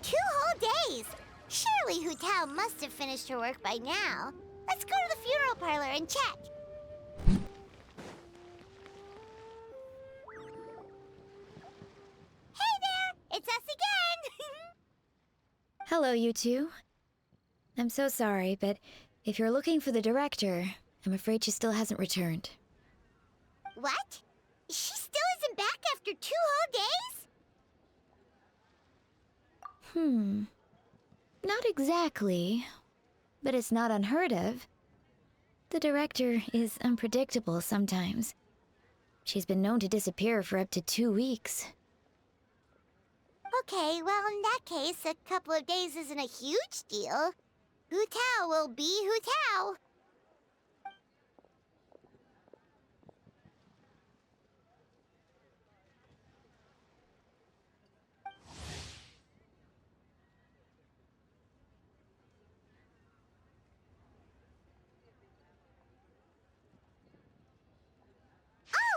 2 whole days! Surely Hu Tao must have finished her work by now. Let's go to the funeral parlor and check. Hey there! It's us again! Hello, you two. I'm so sorry, but if you're looking for the director, I'm afraid she still hasn't returned. What? She still isn't back after 2 whole days? Not exactly, but it's not unheard of. The director is unpredictable sometimes. She's been known to disappear for up to 2 weeks. Okay, well, in that case, a couple of days isn't a huge deal. Hu Tao will be Hu Tao.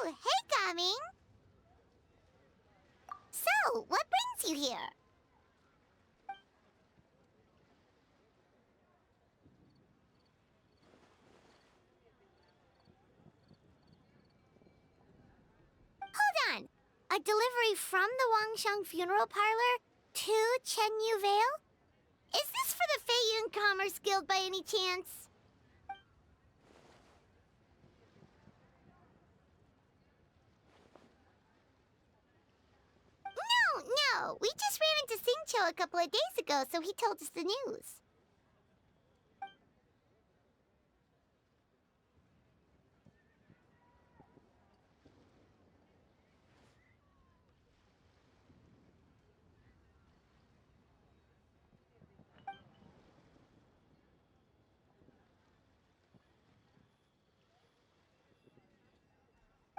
Oh, hey, Gaming! So, what brings you here? Hold on! A delivery from the Wangsheng Funeral Parlor to Chenyu Vale? Is this for the Feiyun Commerce Guild by any chance? No, we just ran into Singcho a couple of days ago, so he told us the news.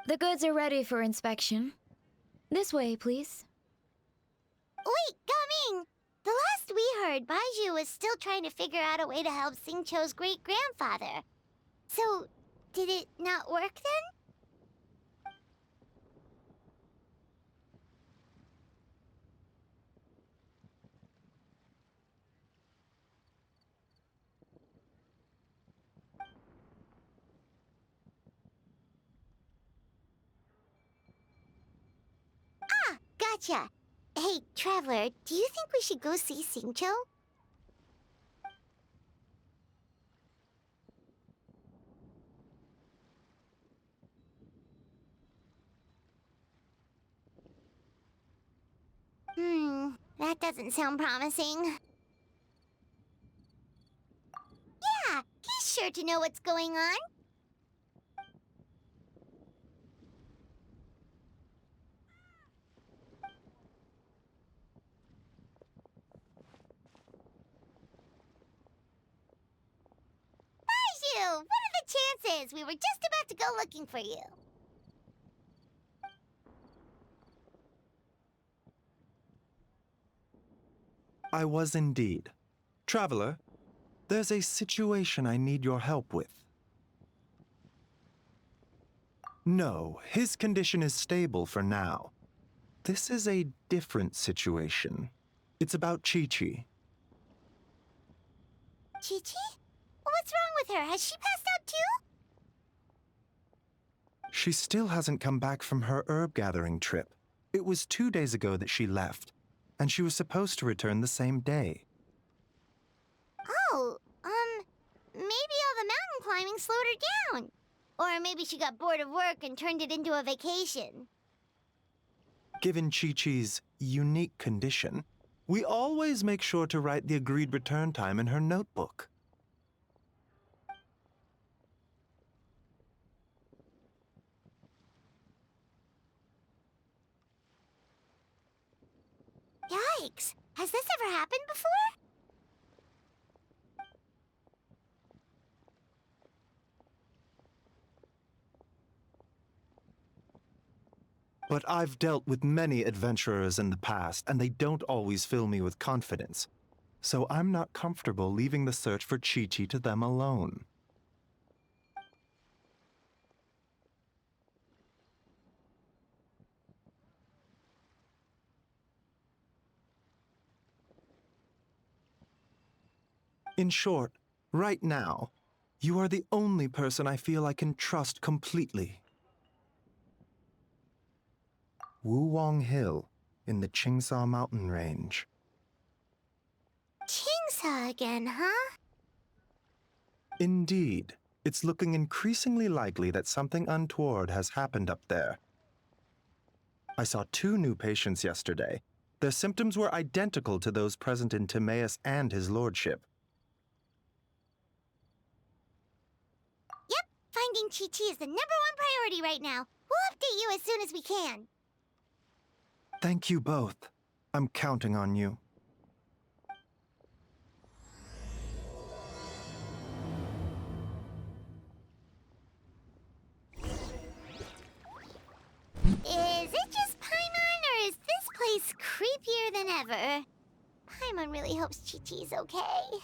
The goods are ready for inspection. This way, please. Wait, Gaming! The last we heard, Baiju was still trying to figure out a way to help Singcho's great-grandfather. So, did it not work then? Ah, gotcha. Hey, Traveler, do you think we should go see Singcho? That doesn't sound promising. Yeah, he's sure to know what's going on. Baiju, what are the chances? We were just about to go looking for you. I was indeed. Traveler, there's a situation I need your help with. No, his condition is stable for now. This is a different situation. It's about Chi-Chi. Chi-Chi? What's wrong with her? Has she passed out too? She still hasn't come back from her herb gathering trip. It was 2 days ago that she left, and she was supposed to return the same day. Oh, maybe all the mountain climbing slowed her down. Or maybe she got bored of work and turned it into a vacation. Given Chi-Chi's unique condition, we always make sure to write the agreed return time in her notebook. Yikes! Has this ever happened before? But I've dealt with many adventurers in the past, and they don't always fill me with confidence. So I'm not comfortable leaving the search for Chi-Chi to them alone. In short, right now, you are the only person I feel I can trust completely. Wuwang Hill, in the Chingsa mountain range. Chingsa again, huh? Indeed, it's looking increasingly likely that something untoward has happened up there. I saw 2 new patients yesterday. Their symptoms were identical to those present in Timaeus and his lordship. Yep, finding Chi-Chi is the #1 priority right now. We'll update you as soon as we can. Thank you both. I'm counting on you. Is it just Paimon, or is this place creepier than ever? Paimon really hopes Chi-Chi's okay.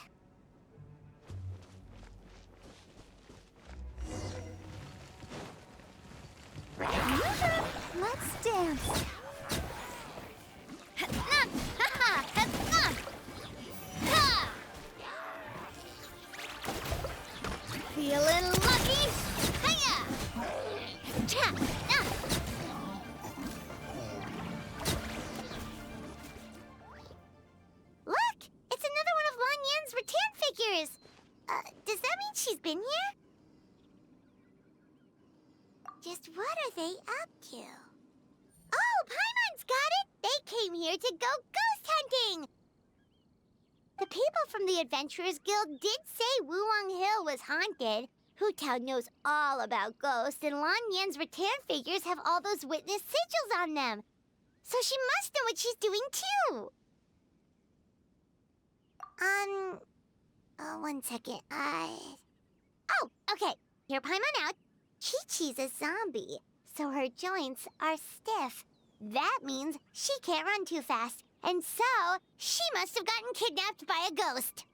Let's dance. Feeling lucky? Hiya! Cha! Look! It's another one of Lan Yan's rattan figures! Does that mean she's been here? Just what are they up to? Oh, Paimon's got it! They came here to go ghost hunting! The people from the Adventurers Guild did say Wuwang Hill was haunted. Hutown knows all about ghosts, and Lan Yan's rattan figures have all those witness sigils on them. So she must know what she's doing, too. One second. Oh, okay. Hear Paimon out. Chi-Chi's a zombie, so her joints are stiff. That means she can't run too fast, and so she must have gotten kidnapped by a ghost.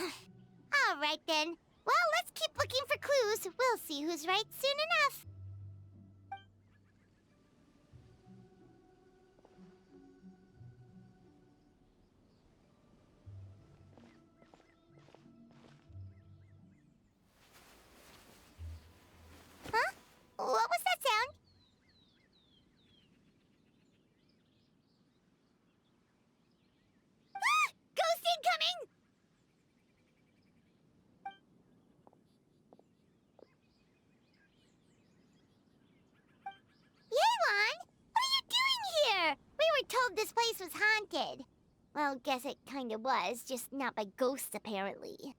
All right, then. Well, let's keep looking for clues. We'll see who's right soon enough. Huh? What was that sound? Ah! Ghost incoming! Yelan! What are you doing here? We were told this place was haunted. Well, guess it kinda was, just not by ghosts, apparently.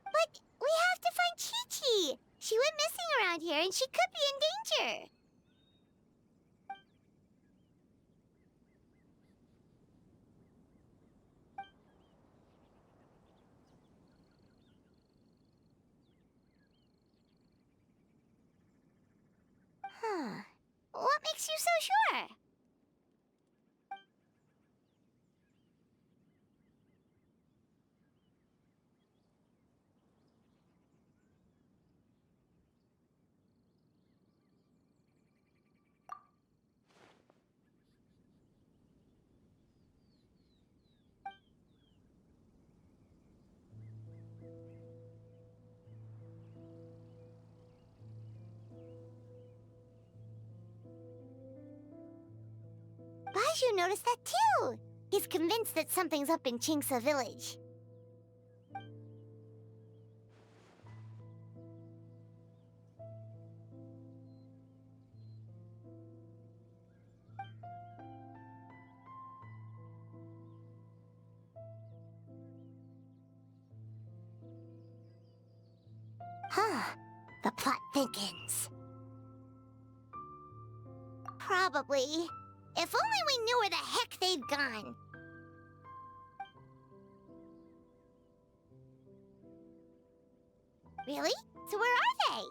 But we have to find Chi-Chi! She went missing around here, and she could be in danger. Huh. What makes you so sure? Baiju noticed that too. He's convinced that something's up in Chingsa village. Huh. The plot thickens. Probably. If only we knew where the heck they'd gone. Really? So where are they?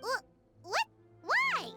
What? Why?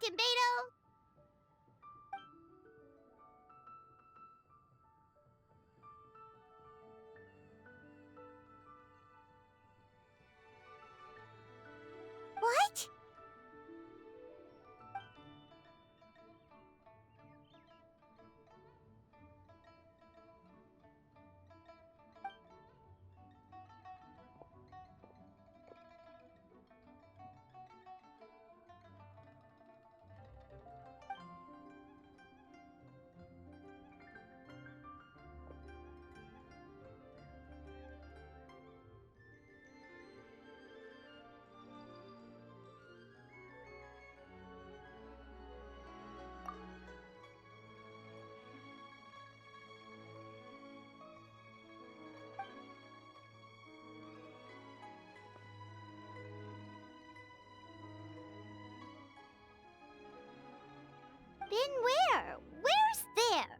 Captain Beto? What? Been where? Where's there?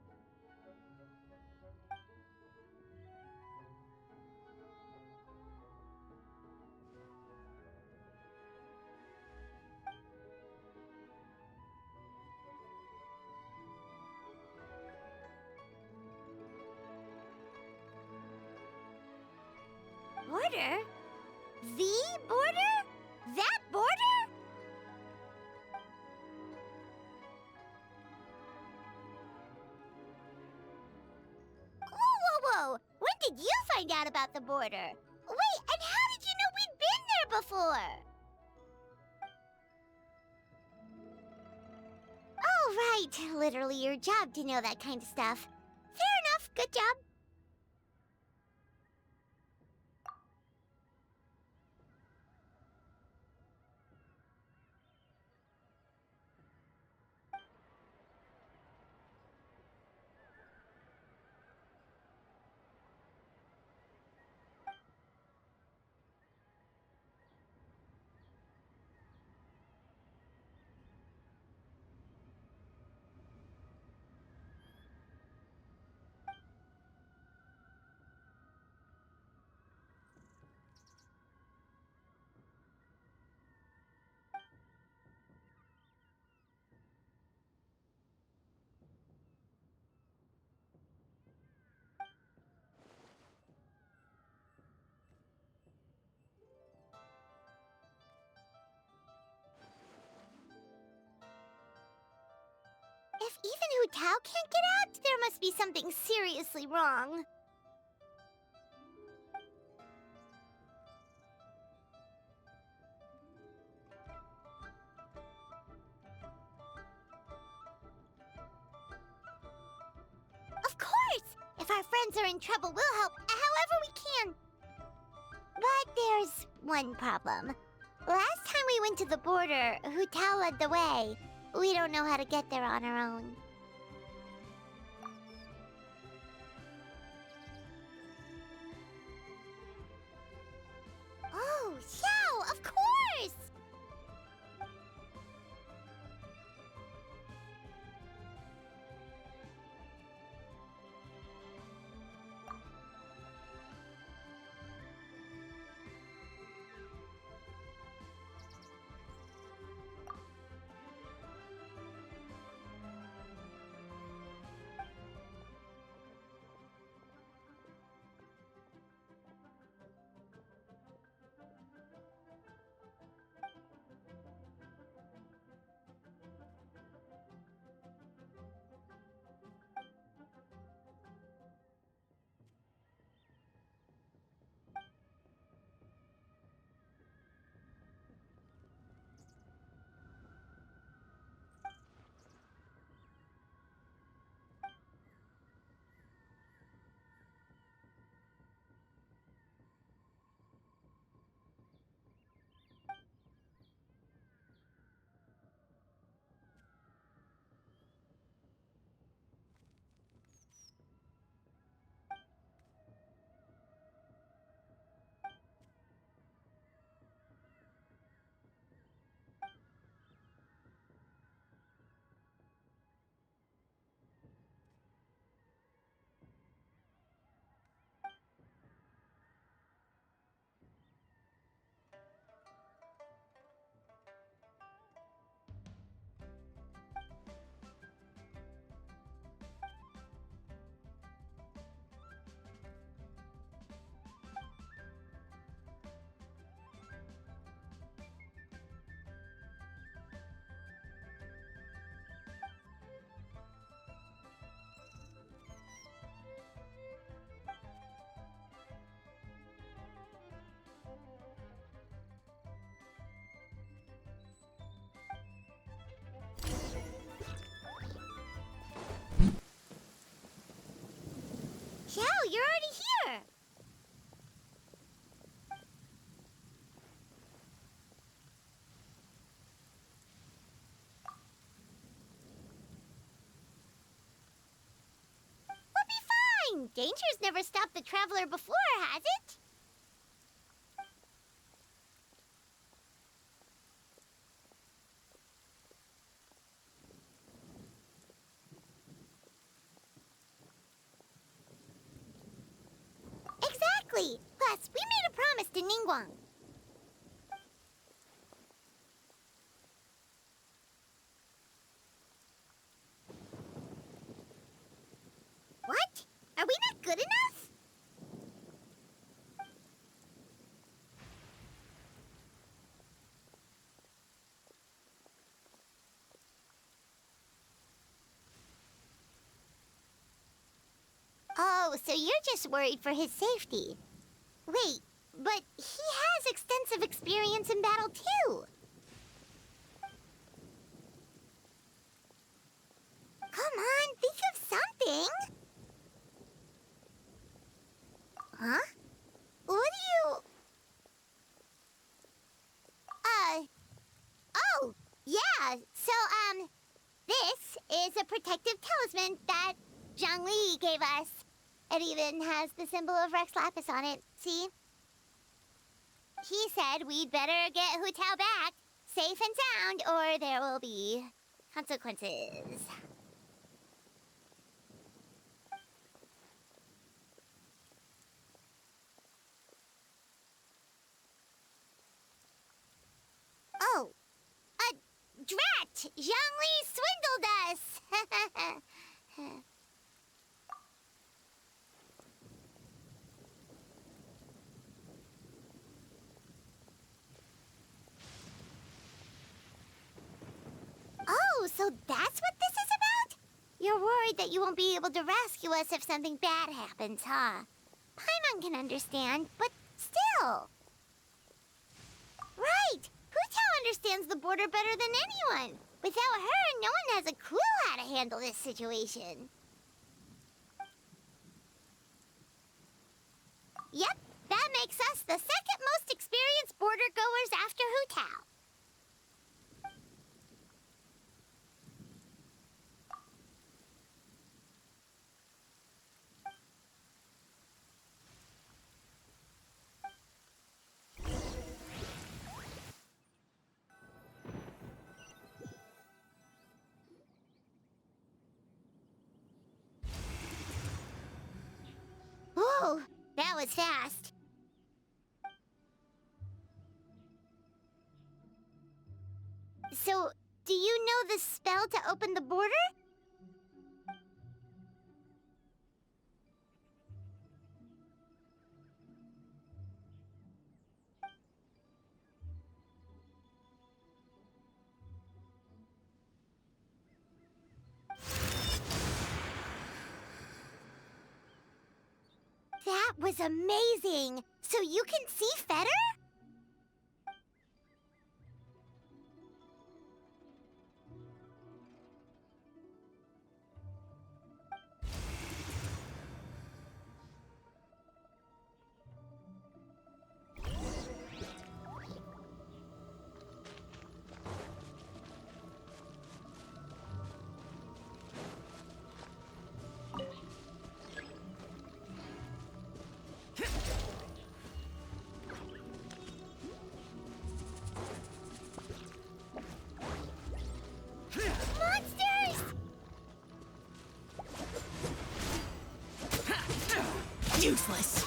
Border? The border? That border? Whoa! When did you find out about the border? Wait, and how did you know we'd been there before? Oh, right. Literally your job to know that kind of stuff. Fair enough. Good job. If even Hu Tao can't get out, there must be something seriously wrong. Of course! If our friends are in trouble, we'll help however we can. But there's one problem. Last time we went to the border, Hu Tao led the way. We don't know how to get there on our own. Oh, Xiao, of course! Danger's never stopped the traveler before, has it? Exactly! Plus, we made a promise to Ningguang. What? Are we not good enough? Oh, so you're just worried for his safety. Wait, but he has extensive experience in battle too. Come on, think of something. Huh? What do you... Oh, yeah, so, this is a protective talisman that Zhang Li gave us. It even has the symbol of Rex Lapis on it, see? He said we'd better get Hu Tao back, safe and sound, or there will be consequences. Oh, drat! Zhang Li swindled us! Oh, so that's what this is about? You're worried that you won't be able to rescue us if something bad happens, huh? Paimon can understand, but still. Right! Hu Tao understands the border better than anyone. Without her, no one has a clue how to handle this situation. Yep, that makes us the second most experienced border goers after Hu Tao. Whoa, that was fast. So, do you know the spell to open the border? That was amazing! So you can see Fetter? Monsters! Useless.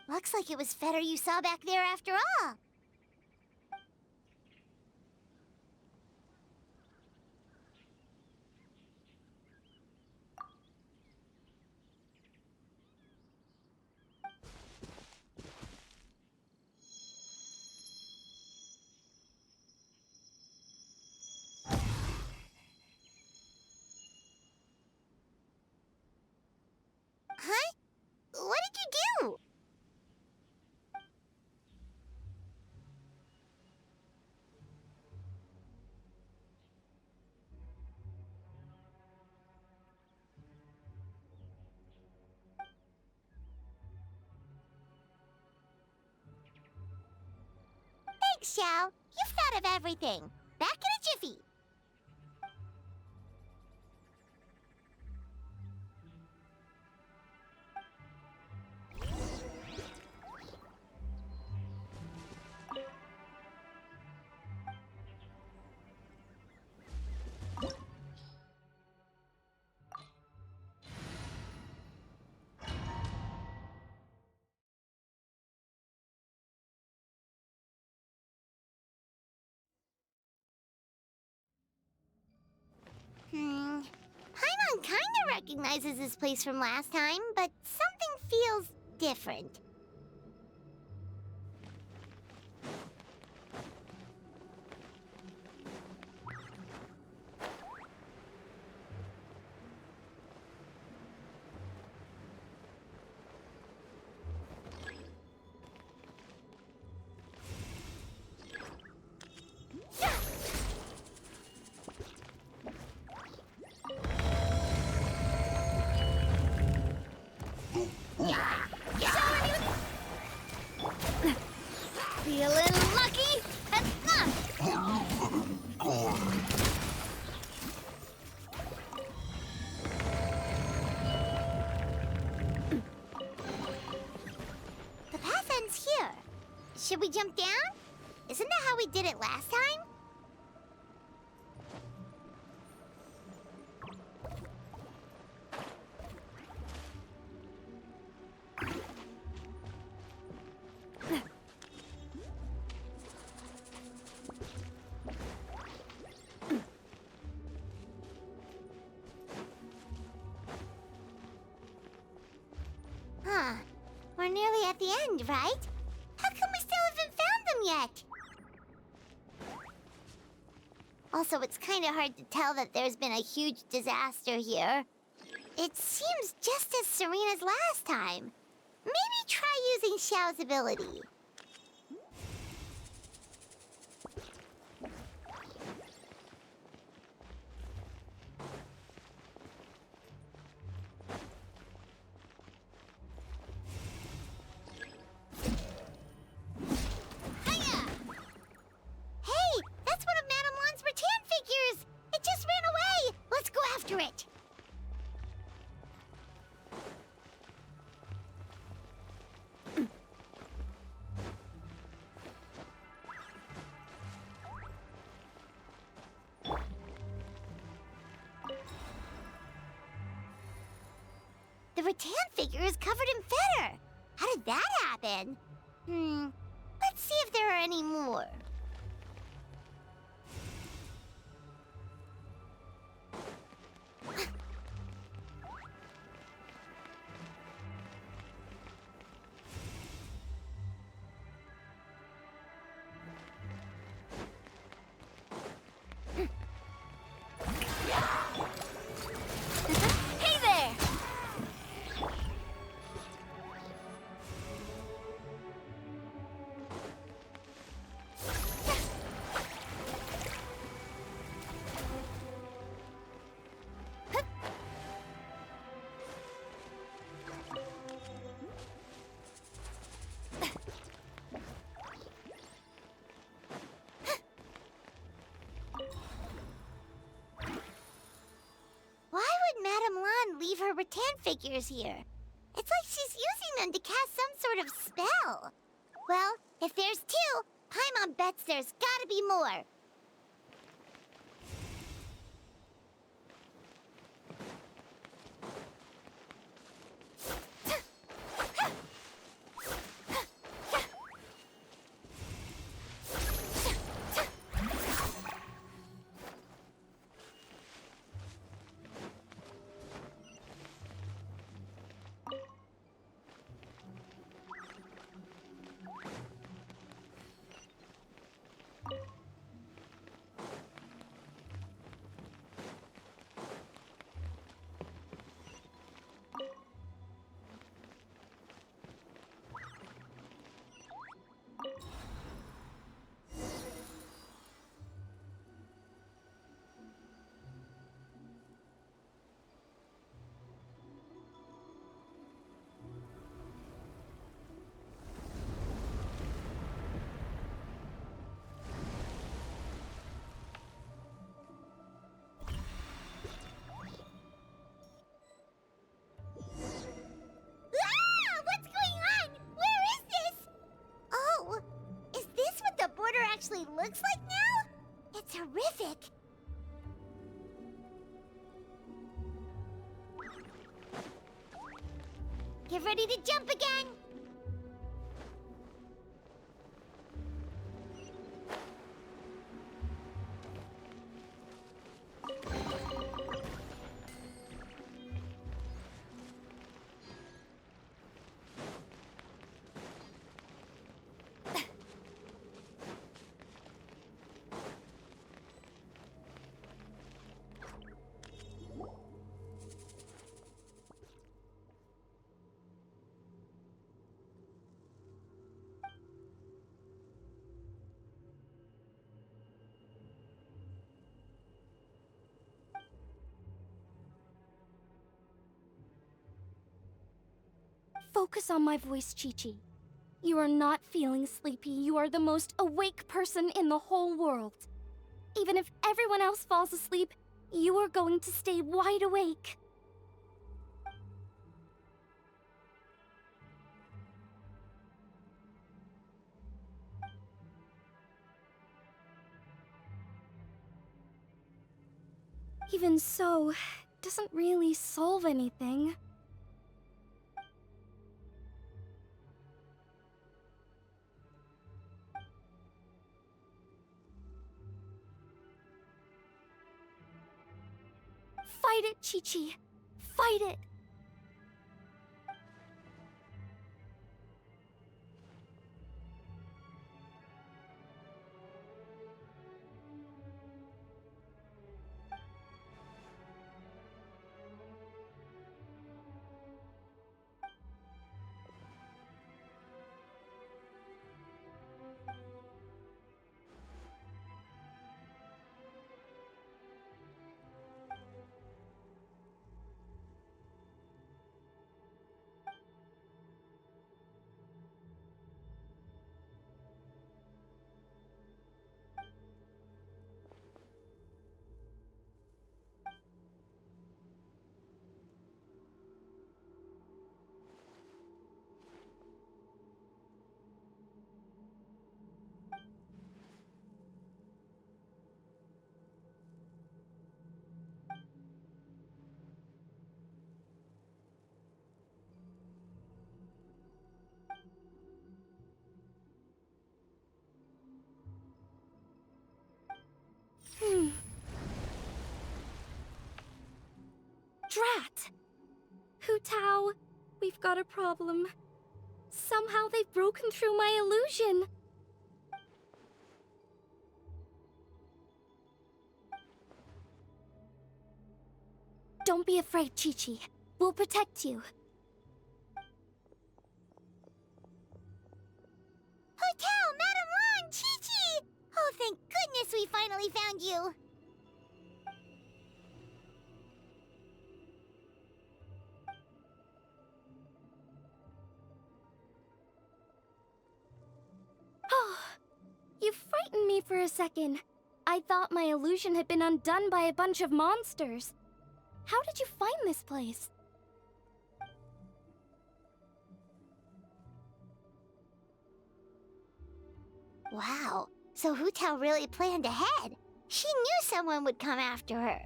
Looks like it was Fetter you saw back there after all. Huh? What did you do? Thanks, Shao. You've thought of everything. Back in a jiffy. Paimon kinda recognizes this place from last time, but something feels different. Feeling lucky? The path ends here. Should we jump down? Isn't that how we did it last time? Huh. We're nearly at the end, right? How come we still haven't found them yet? Also, it's kind of hard to tell that there's been a huge disaster here. It seems just as serene as last time. Maybe try using Xiao's ability. Hey, that's one of Madame Lan's rattan figures! It just ran away! Let's go after it! The rattan figure is covered in feather! How did that happen? Let's see if there are any more. Hey there! Why would Madame Lan leave her rattan figures here? It's like she's using them to cast some sort of spell. Well, if there's two, Paimon bets there's gotta be more. Chi looks like now? It's horrific. Get ready to jump again! Focus on my voice, Chi-Chi. You are not feeling sleepy. You are the most awake person in the whole world. Even if everyone else falls asleep, you are going to stay wide awake. Even so, it doesn't really solve anything. Fight it, Chi-Chi. Fight it. Drat! Hu Tao, we've got a problem. Somehow they've broken through my illusion. Don't be afraid, Chi-Chi. We'll protect you. Hotel, Madame Lan, Chi-Chi! Oh, thank goodness we finally found you. Oh, you frightened me for a second. I thought my illusion had been undone by a bunch of monsters. How did you find this place? Wow, so Hu Tao really planned ahead. She knew someone would come after her.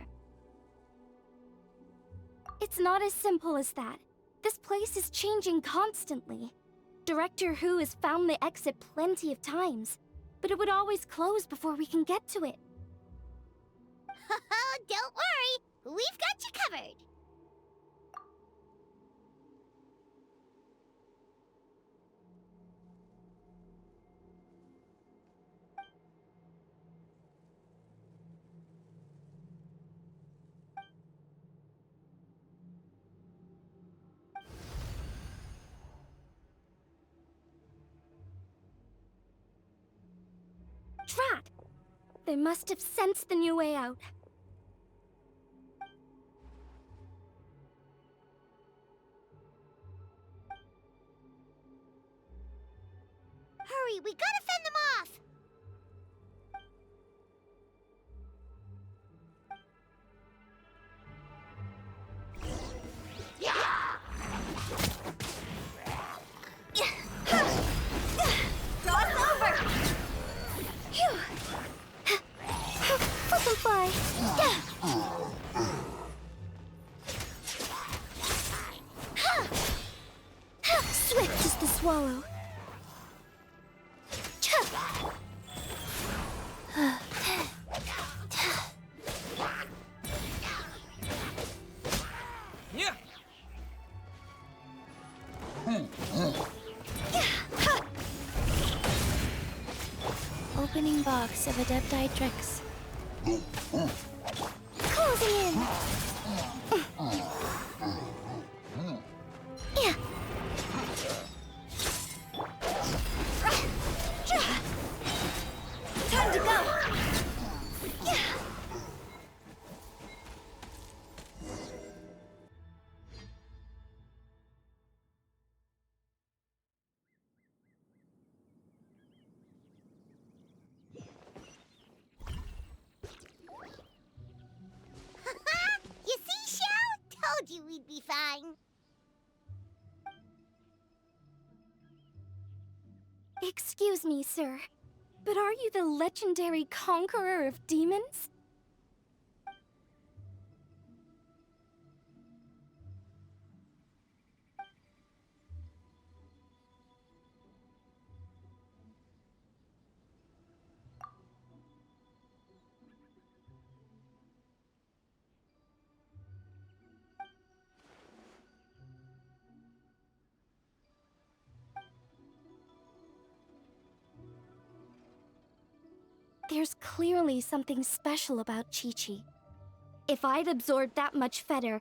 It's not as simple as that. This place is changing constantly. Director Hu has found the exit plenty of times, but it would always close before we can get to it. Don't worry, we've got you covered. Drat! They must have sensed the new way out. Hurry, we gotta fend them off! Cross over! Phew! reeks of Adepti-Trix. Closing in! Yeah. Time to go! Yeah. You see, Shell? Told you we'd be fine. Excuse me, sir, but are you the legendary conqueror of demons? There's clearly something special about Chi-Chi. If I'd absorbed that much Fetter,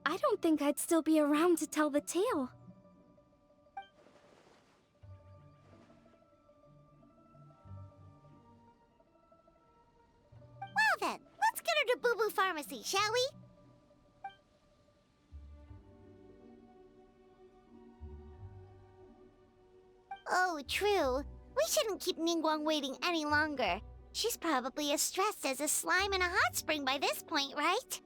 I don't think I'd still be around to tell the tale. Well then, let's get her to Boo Boo Pharmacy, shall we? Oh, true. We shouldn't keep Ningguang waiting any longer. She's probably as stressed as a slime in a hot spring by this point, right?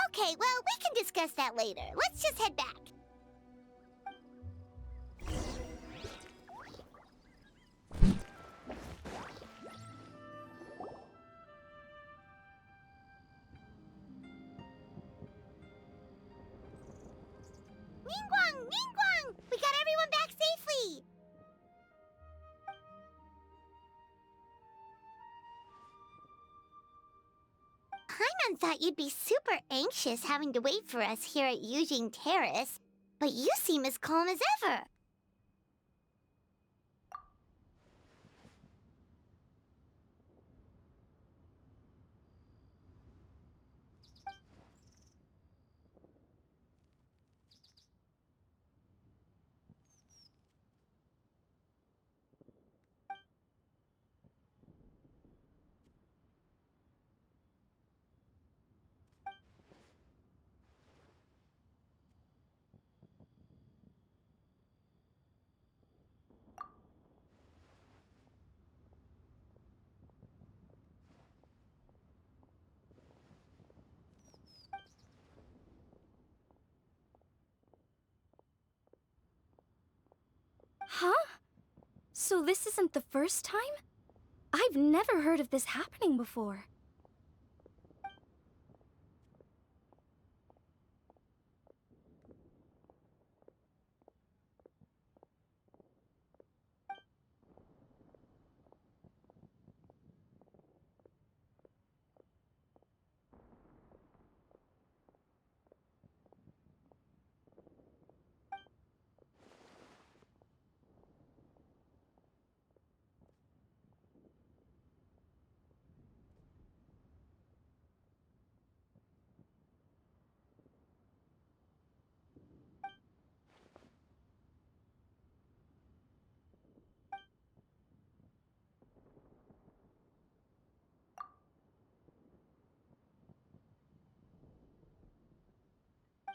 Okay, well, we can discuss that later. Let's just head back. Ningguang! Ningguang! We got everyone back safely! Paimon thought you'd be super anxious having to wait for us here at Eugene Terrace, but you seem as calm as ever. Huh? So this isn't the first time? I've never heard of this happening before.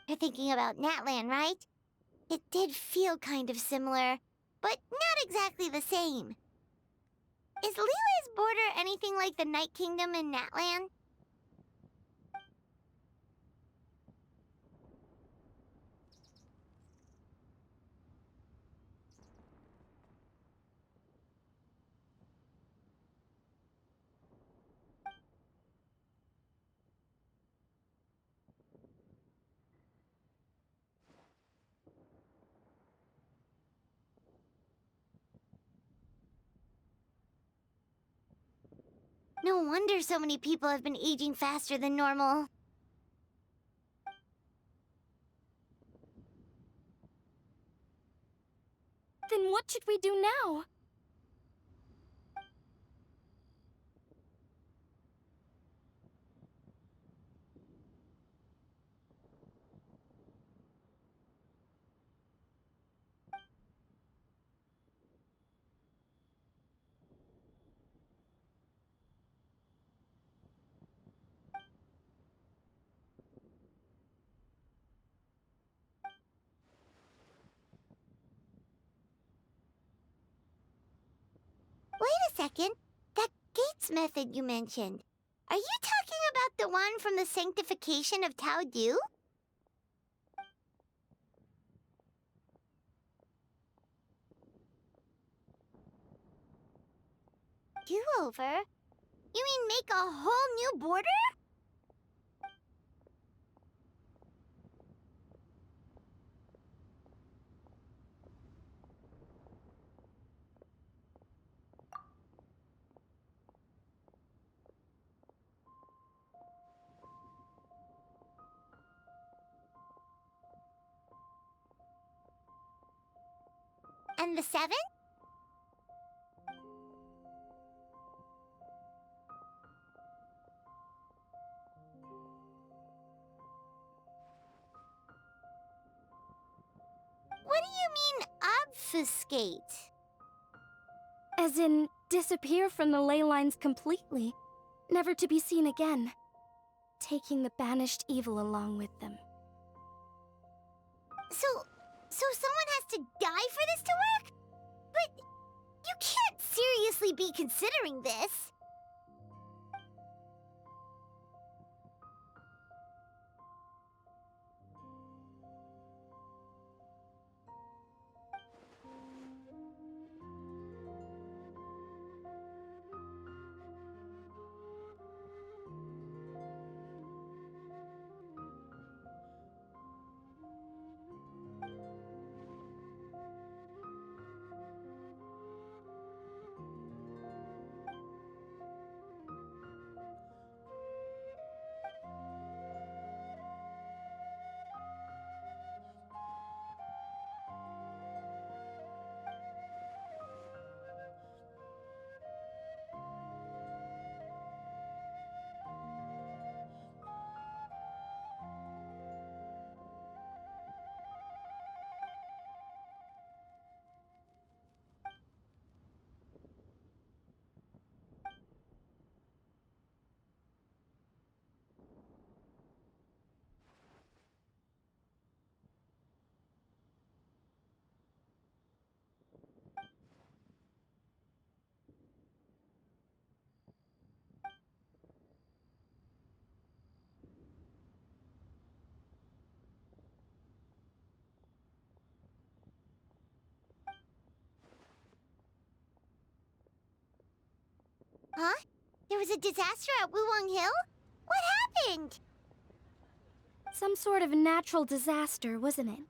You're thinking about Natlan, right? It did feel kind of similar, but not exactly the same. Is Lily's border anything like the Night Kingdom in Natlan? No wonder so many people have been aging faster than normal. Then what should we do now? Wait a second. That Gates method you mentioned. Are you talking about the one from the sanctification of Tao Du? Do-over? You mean make a whole new border? And the 7? What do you mean, obfuscate? As in, disappear from the ley lines completely, never to be seen again, taking the banished evil along with them. So someone has to die for this to work? But you can't seriously be considering this. Huh? There was a disaster at Wuwang Hill? What happened? Some sort of natural disaster, wasn't it?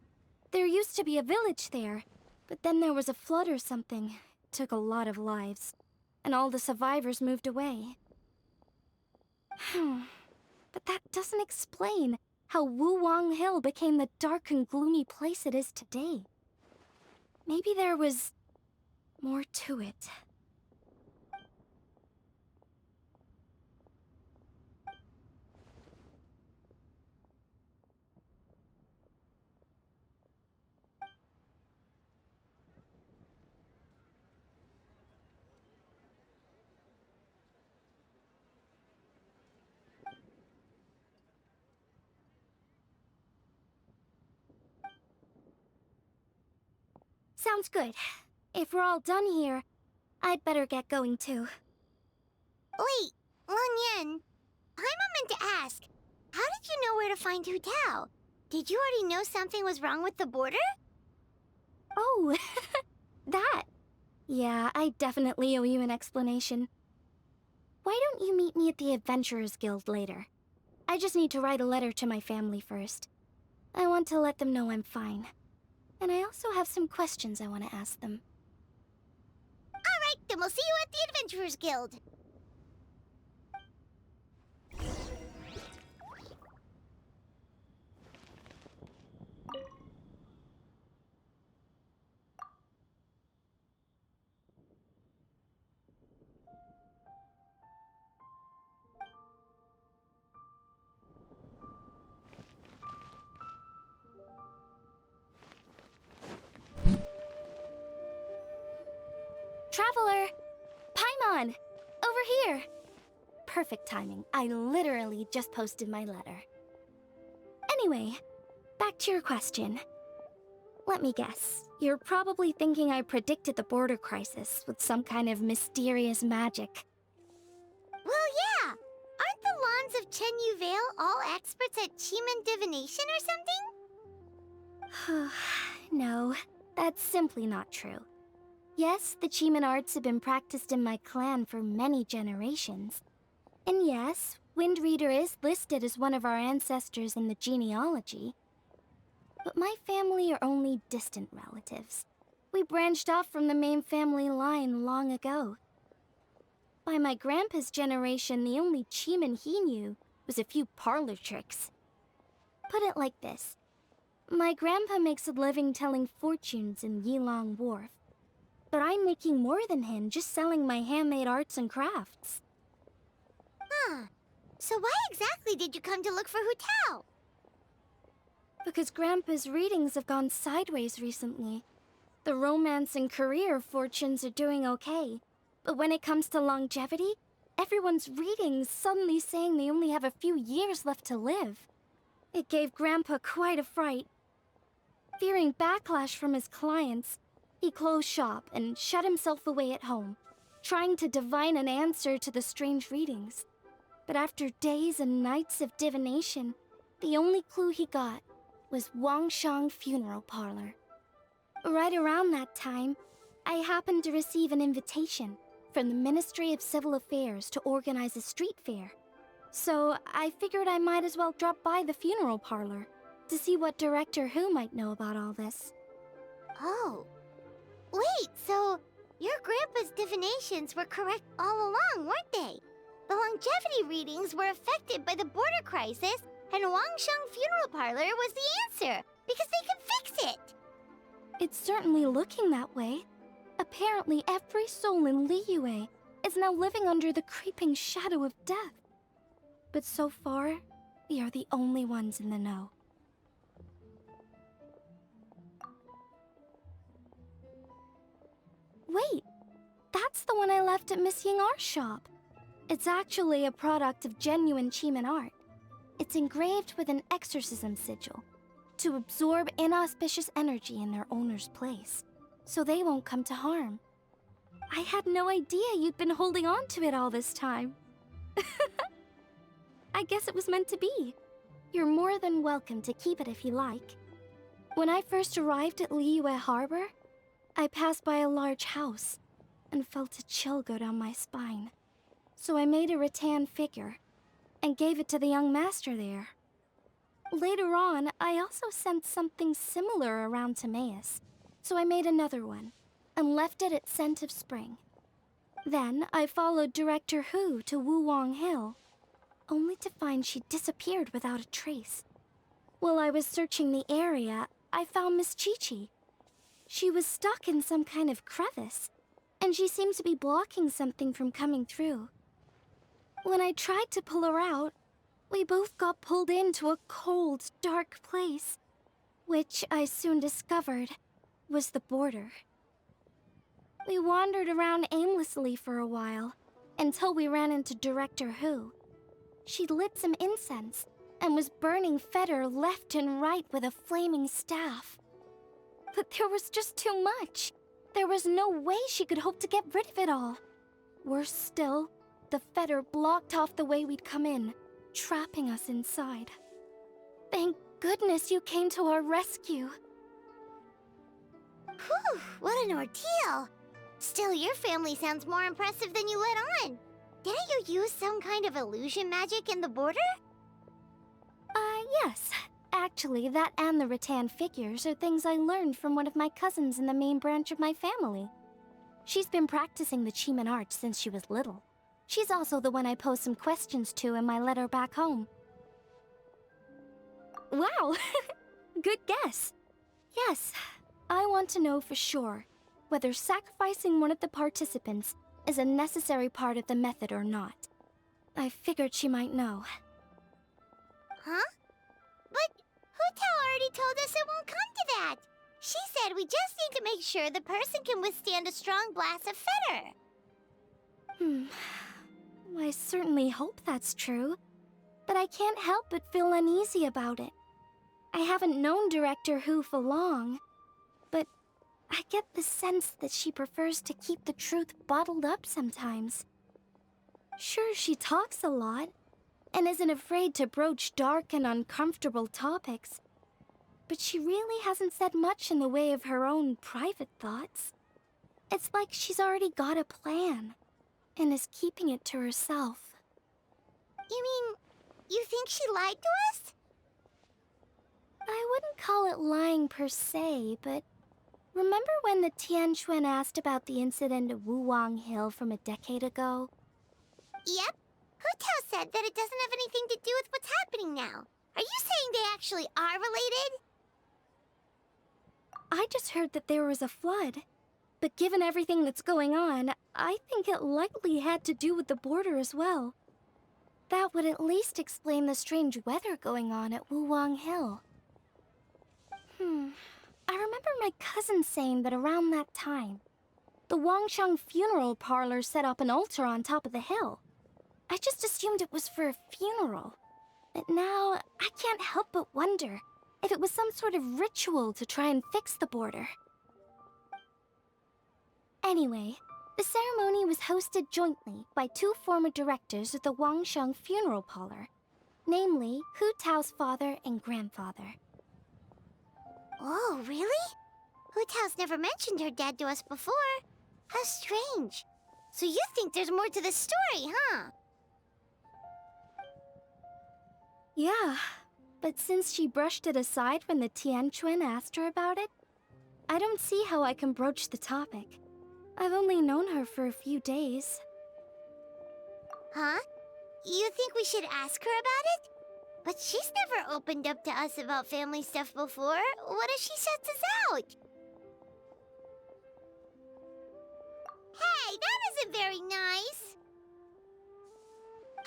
There used to be a village there, but then there was a flood or something. It took a lot of lives, and all the survivors moved away. But that doesn't explain how Wuwang Hill became the dark and gloomy place it is today. Maybe there was more to it. Sounds good. If we're all done here, I'd better get going too. Wait, Lun Yen. Paimon meant to ask, how did you know where to find Hu Tao? Did you already know something was wrong with the border? Oh, that. Yeah, I definitely owe you an explanation. Why don't you meet me at the Adventurers Guild later? I just need to write a letter to my family first. I want to let them know I'm fine. And I also have some questions I want to ask them. Alright, then we'll see you at the Adventurers Guild. Traveler! Paimon! Over here! Perfect timing. I literally just posted my letter. Anyway, back to your question. Let me guess. You're probably thinking I predicted the border crisis with some kind of mysterious magic. Well, yeah. Aren't the Lawns of Chen Yu Vale all experts at Cheeman divination or something? No, that's simply not true. Yes, the Cheeman arts have been practiced in my clan for many generations. And yes, Wind Reader is listed as one of our ancestors in the genealogy. But my family are only distant relatives. We branched off from the main family line long ago. By my grandpa's generation, the only Cheeman he knew was a few parlor tricks. Put it like this. My grandpa makes a living telling fortunes in Yilong Wharf. But I'm making more than him just selling my handmade arts and crafts. Huh. So why exactly did you come to look for Hu Tao? Because Grandpa's readings have gone sideways recently. The romance and career fortunes are doing okay. But when it comes to longevity, everyone's readings suddenly saying they only have a few years left to live. It gave Grandpa quite a fright. Fearing backlash from his clients, he closed shop and shut himself away at home, trying to divine an answer to the strange readings. But after days and nights of divination, the only clue he got was Wangshang Funeral Parlor. Right around that time, I happened to receive an invitation from the Ministry of Civil Affairs to organize a street fair. So I figured I might as well drop by the funeral parlor to see what Director Who might know about all this. Oh. Wait, so your grandpa's divinations were correct all along, weren't they? The longevity readings were affected by the border crisis, and Wangsheng Funeral Parlor was the answer, because they can fix it! It's certainly looking that way. Apparently every soul in Liyue is now living under the creeping shadow of death. But so far, we are the only ones in the know. Wait, that's the one I left at Miss Yingar's shop. It's actually a product of genuine Cheeman art. It's engraved with an exorcism sigil to absorb inauspicious energy in their owner's place, so they won't come to harm. I had no idea you'd been holding on to it all this time. I guess it was meant to be. You're more than welcome to keep it if you like. When I first arrived at Liyue Harbor, I passed by a large house and felt a chill go down my spine. So I made a rattan figure and gave it to the young master there. Later on, I also sensed something similar around Timaeus, so I made another one and left it at Scent of Spring. Then I followed Director Hu to Wuwang Hill, only to find she disappeared without a trace. While I was searching the area, I found Miss Chi-Chi. She was stuck in some kind of crevice, and she seemed to be blocking something from coming through. When I tried to pull her out, we both got pulled into a cold, dark place, which I soon discovered was the border. We wandered around aimlessly for a while, until we ran into Director Hu. She'd lit some incense, and was burning Feder left and right with a flaming staff. But there was just too much. There was no way she could hope to get rid of it all. Worse still, the Feder blocked off the way we'd come in, trapping us inside. Thank goodness you came to our rescue. Whew, what an ordeal! Still, your family sounds more impressive than you let on. Didn't you use some kind of illusion magic in the border? Yes. Actually, that and the rattan figures are things I learned from one of my cousins in the main branch of my family. She's been practicing the Cheeman art since she was little. She's also the one I posed some questions to in my letter back home. Wow! Good guess. Yes, I want to know for sure whether sacrificing one of the participants is a necessary part of the method or not. I figured she might know. Huh? But Hu Tao already told us it won't come to that. She said we just need to make sure the person can withstand a strong blast of Feder. I certainly hope that's true, but I can't help but feel uneasy about it. I haven't known Director Hu for long, I get the sense that she prefers to keep the truth bottled up sometimes. Sure, she talks a lot, and isn't afraid to broach dark and uncomfortable topics, but she really hasn't said much in the way of her own private thoughts. It's like she's already got a plan, and is keeping it to herself. You mean, you think she lied to us? I wouldn't call it lying per se, but remember when the Tianquan asked about the incident at Wuwang Hill from a decade ago? Yep. Hu Tao said that it doesn't have anything to do with what's happening now. Are you saying they actually are related? I just heard that there was a flood. But given everything that's going on, I think it likely had to do with the border as well. That would at least explain the strange weather going on at Wuwang Hill. I remember my cousin saying that around that time, the Wangsheng funeral parlor set up an altar on top of the hill. I just assumed it was for a funeral. But now, I can't help but wonder if it was some sort of ritual to try and fix the border. Anyway, the ceremony was hosted jointly by two former directors of the Wangsheng funeral parlor, namely Hu Tao's father and grandfather. Oh, really? Hu Tao's never mentioned her dad to us before. How strange. So you think there's more to the story, huh? Yeah, but since she brushed it aside when the Tianquan asked her about it, I don't see how I can broach the topic. I've only known her for a few days. Huh? You think we should ask her about it? But she's never opened up to us about family stuff before. What if she shuts us out? Hey, that isn't very nice.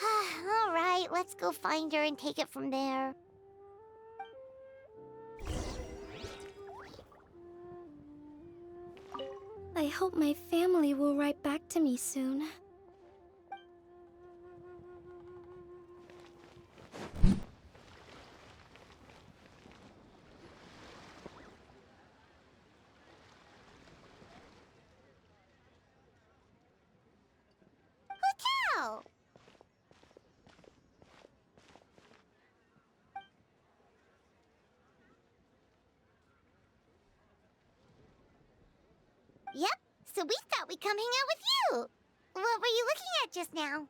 All right, let's go find her and take it from there. I hope my family will write back to me soon. Hotel! Yep, so we thought we'd come hang out with you. What were you looking at just now?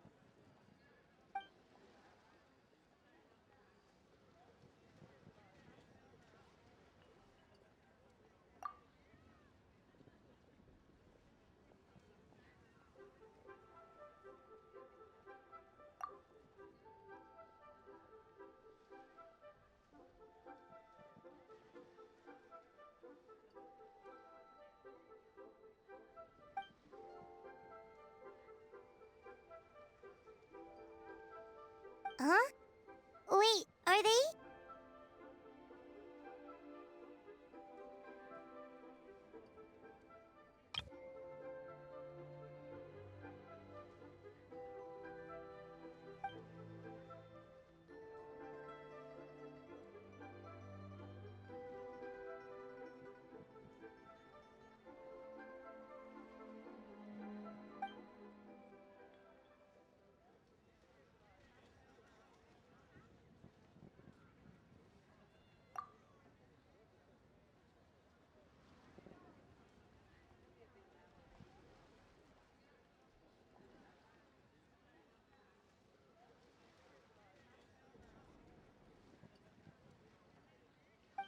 Huh? Wait, are they?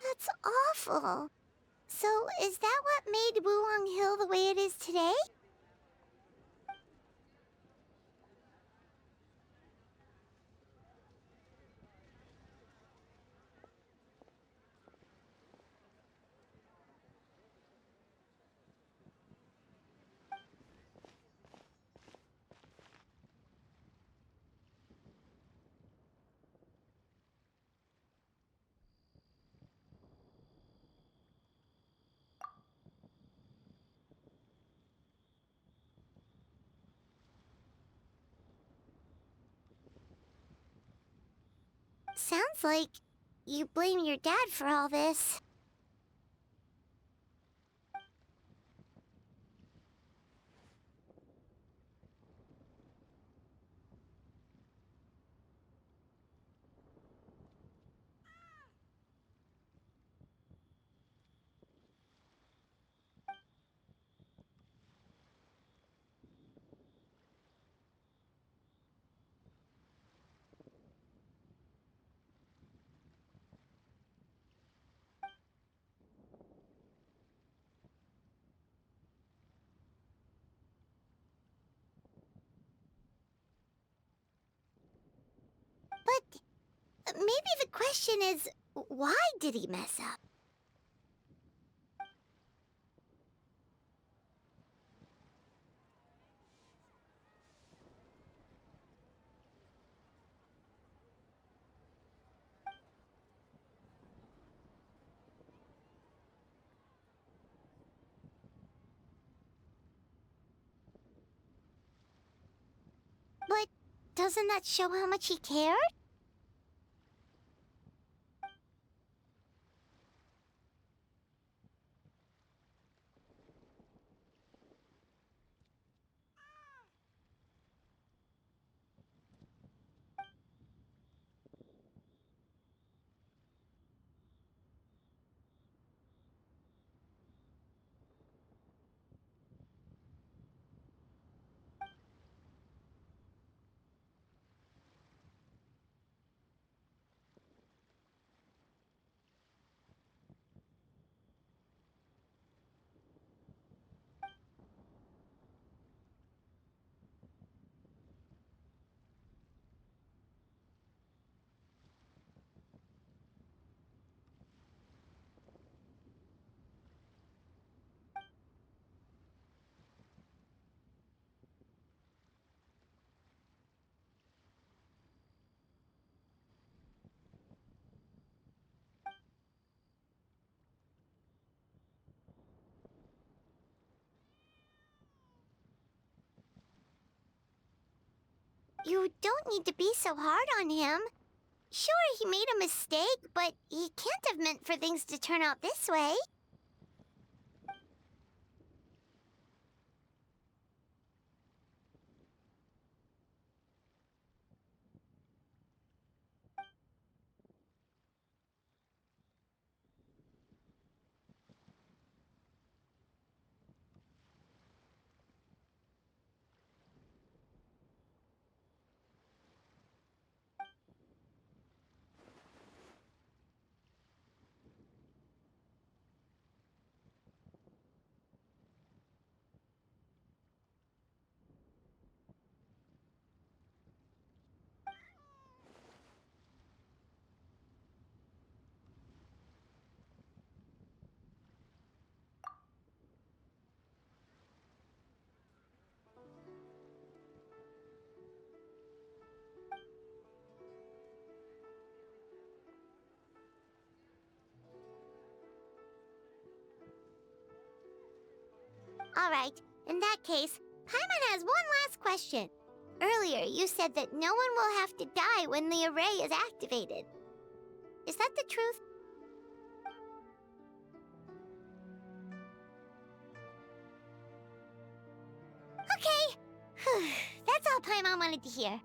That's awful. So, is that what made Wuwang Hill the way it is today? Sounds like you blame your dad for all this. maybe the question is, why did he mess up? But doesn't that show how much he cared? You don't need to be so hard on him. Sure, he made a mistake, but he can't have meant for things to turn out this way. All right, in that case, Paimon has one last question. Earlier, you said that no one will have to die when the array is activated. Is that the truth? Okay. That's all Paimon wanted to hear.